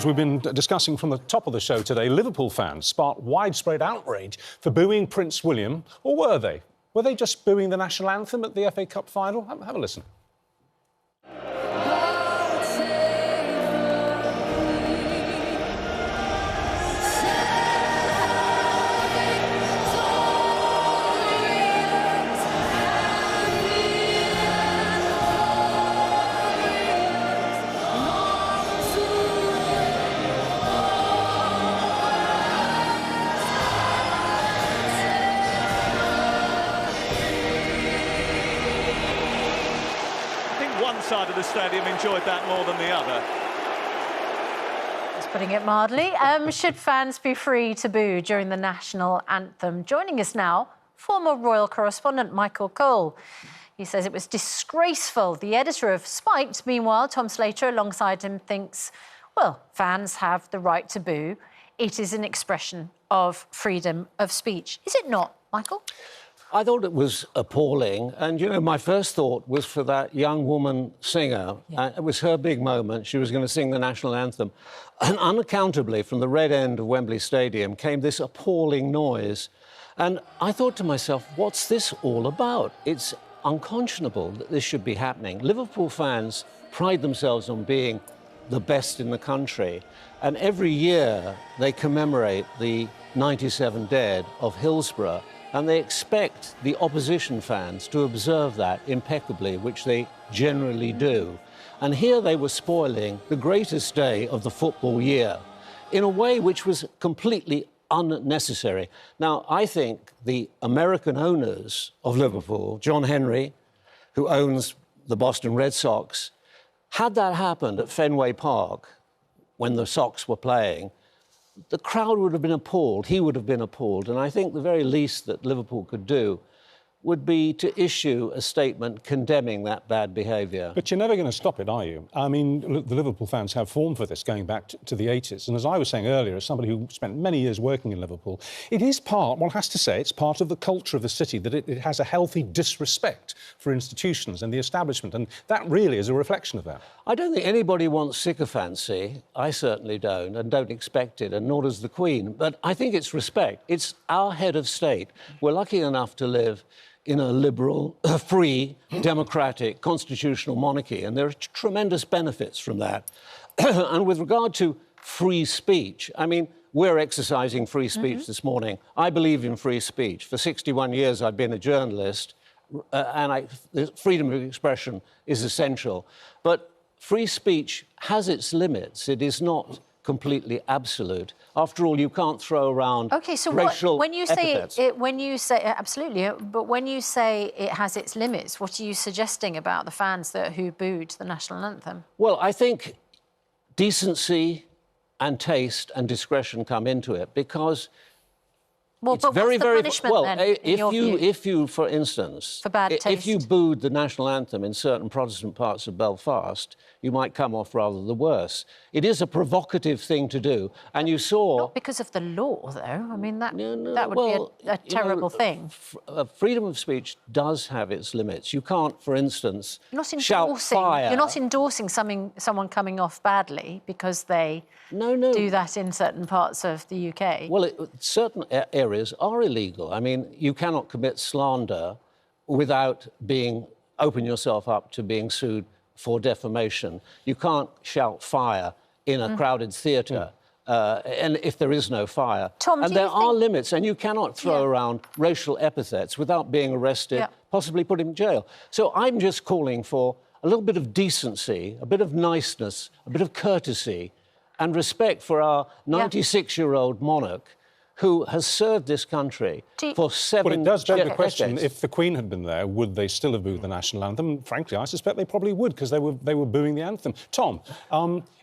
As we've been discussing from the top of the show today, Liverpool fans sparked widespread outrage for booing Prince William, or were they? Were they just booing the national anthem at the FA Cup final? Have a listen. One side of the stadium enjoyed that more than the other. Just putting it mildly. Should fans be free to boo during the national anthem? Joining us now, former royal correspondent Michael Cole. He says it was disgraceful. The editor of Spiked, meanwhile, Tom Slater, alongside him, thinks, well, fans have the right to boo. It is an expression of freedom of speech. Is it not, Michael? I thought it was appalling. And, you know, my first thought was for that young woman singer. Yeah. It was her big moment. She was going to sing the national anthem. And unaccountably, from the red end of Wembley Stadium came this appalling noise. And I thought to myself, what's this all about? It's unconscionable that this should be happening. Liverpool fans pride themselves on being the best in the country. And every year they commemorate the 97 dead of Hillsborough. And they expect the opposition fans to observe that impeccably, which they generally do. And here they were spoiling the greatest day of the football year in a way which was completely unnecessary. Now, I think the American owners of Liverpool, John Henry, who owns the Boston Red Sox, had that happened at Fenway Park when the Sox were playing, the crowd would have been appalled, he would have been appalled, and I think the very least that Liverpool could do would be to issue a statement condemning that bad behaviour. But you're never going to stop it, are you? I mean, the Liverpool fans have formed for this going back to the 80s. And as I was saying earlier, as somebody who spent many years working in Liverpool, it is part, one has to say, it's part of the culture of the city that it has a healthy disrespect for institutions and the establishment. And that really is a reflection of that. I don't think anybody wants sycophancy. I certainly don't, and don't expect it, and nor does the Queen. But I think it's respect. It's our head of state. We're lucky enough to live in a liberal, free, democratic, constitutional monarchy, and there are tremendous benefits from that. And with regard to free speech, I mean, we're exercising free speech this morning. I believe in free speech. For 61 years, I've been a journalist, and freedom of expression is essential. But free speech has its limits. It is not completely absolute. After all, you can't throw around racial when you epithets. say absolutely, but when you say it has its limits, what are you suggesting about the fans who booed the national anthem? Well, I think decency and taste and discretion come into it, because it's very, very punishment then, if you, for instance, for bad taste, if you booed the national anthem in certain Protestant parts of Belfast, you might come off rather the worse. It is a provocative thing to do, and you saw not because of the law, though. I mean, that would be a terrible thing. Freedom of speech does have its limits. You can't, for instance, shout fire. You're not endorsing someone coming off badly because they do that in certain parts of the UK. Well, certain areas are illegal. I mean, you cannot commit slander without open yourself up to being sued for defamation. You can't shout fire in a crowded theatre, and if there is no fire. Tom, and there are limits, and you cannot throw around racial epithets without being arrested, possibly put in jail. So I'm just calling for a little bit of decency, a bit of niceness, a bit of courtesy, and respect for our 96-year-old monarch, who has served this country for 7 Well, it does beg the question, decades. if the Queen had been there, would they still have booed the national anthem? Frankly, I suspect they probably would, because they were booing the anthem. Tom,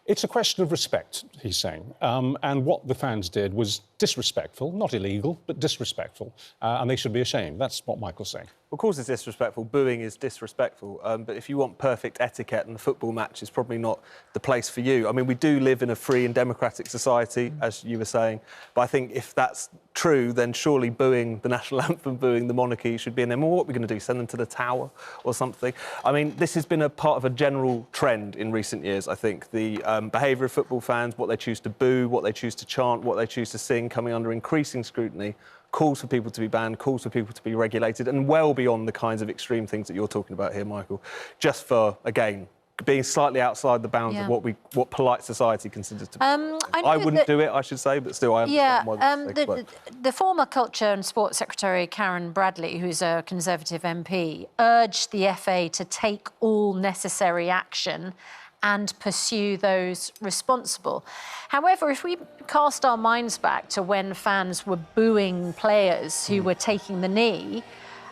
it's a question of respect, he's saying, and what the fans did was disrespectful, not illegal, but disrespectful, and they should be ashamed. That's what Michael's saying. Of course it's disrespectful. Booing is disrespectful. But if you want perfect etiquette, and the football match is probably not the place for you. I mean, we do live in a free and democratic society, as you were saying. But I think if that's true, then surely booing the national anthem, booing the monarchy should be in there. Well, what are we going to do? Send them to the Tower or something? I mean, this has been a part of a general trend in recent years, I think. The behaviour of football fans, what they choose to boo, what they choose to chant, what they choose to sing, coming under increasing scrutiny, calls for people to be banned, calls for people to be regulated, and well beyond the kinds of extreme things that you're talking about here, Michael, just for, again, being slightly outside the bounds of what polite society considers to be. I wouldn't do it, I should say, but still I understand why the former Culture and Sports Secretary Karen Bradley, who's a Conservative MP, urged the FA to take all necessary action and pursue those responsible. However, if we cast our minds back to when fans were booing players who were taking the knee,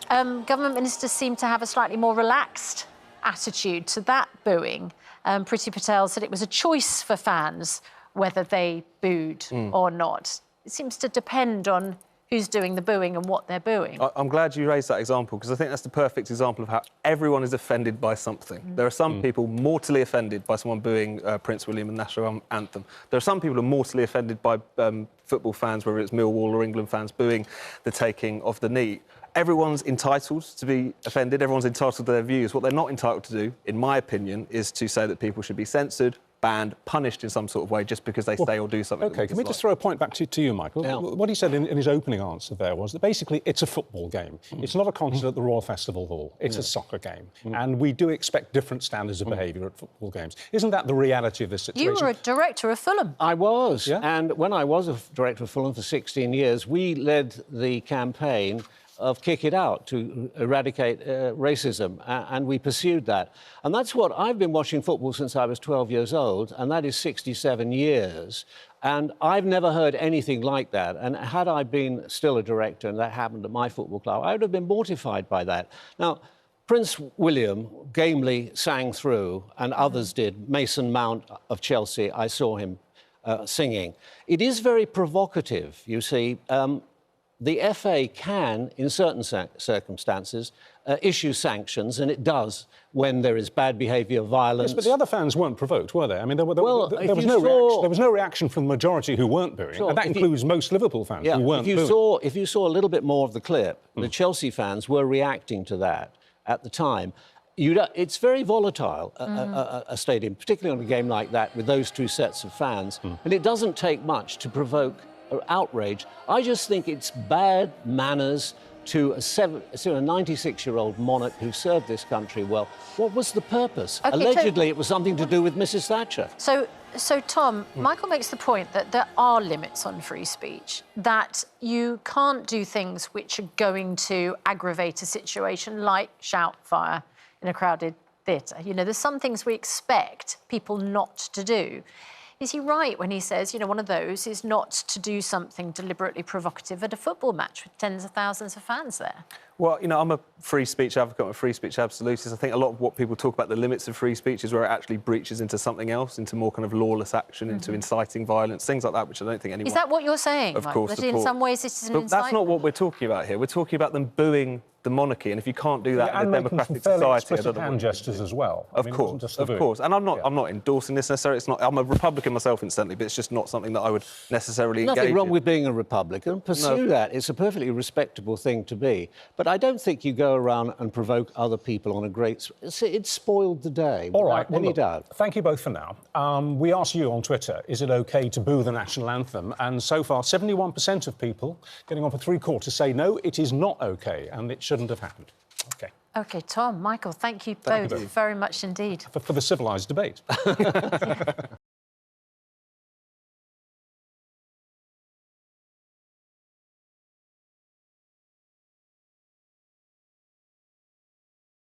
government ministers seem to have a slightly more relaxed attitude to that booing. Priti Patel said it was a choice for fans whether they booed or not. It seems to depend on who's doing the booing and what they're booing. I'm glad you raised that example, because I think that's the perfect example of how everyone is offended by something. There are some people mortally offended by someone booing Prince William and the national anthem. There are some people who are mortally offended by football fans, whether it's Millwall or England fans, booing the taking of the knee. Everyone's entitled to be offended, everyone's entitled to their views. What they're not entitled to do, in my opinion, is to say that people should be censored, banned, punished in some sort of way just because they say or do something. OK, can we just throw a point back to you, Michael? Yeah. What he said in his opening answer there was that basically it's a football game. It's not a concert at the Royal Festival Hall. It's a soccer game. And we do expect different standards of behaviour at football games. Isn't that the reality of this situation? You were a director of Fulham. I was. Yeah? And when I was a director of Fulham for 16 years, we led the campaign of Kick It Out to eradicate racism, and we pursued that. And that's what I've been watching football since I was 12 years old, and that is 67 years. And I've never heard anything like that. And had I been still a director and that happened at my football club, I would have been mortified by that. Now, Prince William gamely sang through, and others did. Mason Mount of Chelsea, I saw him singing. It is very provocative, you see. The FA can, in certain circumstances, issue sanctions, and it does when there is bad behaviour, violence. Yes, but the other fans weren't provoked, were they? I mean, there was no reaction from the majority who weren't booing, and that includes most Liverpool fans who weren't booing. If you saw a little bit more of the clip, the Chelsea fans were reacting to that at the time. It's very volatile, a stadium, particularly on a game like that, with those two sets of fans, and it doesn't take much to provoke outrage. I just think it's bad manners to a 96-year-old monarch who served this country well. What was the purpose? Okay, allegedly, it was something to do with Mrs. Thatcher. So Tom, Michael makes the point that there are limits on free speech, that you can't do things which are going to aggravate a situation like shout fire in a crowded theatre. You know, there's some things we expect people not to do. Is he right when he says, you know, one of those is not to do something deliberately provocative at a football match with tens of thousands of fans there? Well, you know, I'm a free speech advocate, I'm a free speech absolutist. I think a lot of what people talk about the limits of free speech is where it actually breaches into something else, into more kind of lawless action, into inciting violence, things like that, which I don't think anyone... Is that what you're saying? Of course, that in some ways it is an incitement? That's not what we're talking about here. We're talking about them booing the monarchy, and if you can't do that in a democratic society, I don't know. Hand gestures as well. Of course. And I'm not endorsing this necessarily. It's not. I'm a Republican myself, incidentally, but it's just not something that I would necessarily engage in. Nothing wrong with being a Republican. Pursue that. It's a perfectly respectable thing to be. But I don't think you go around and provoke other people on a great... It's spoiled the day. All right. Any doubt. Thank you both for now. We asked you on Twitter, is it OK to boo the national anthem? And so far, 71% of people, getting on for three-quarters, say no, it is not OK, and it shouldn't have happened. OK. OK, Tom, Michael, thank you both very much indeed. For the civilised debate.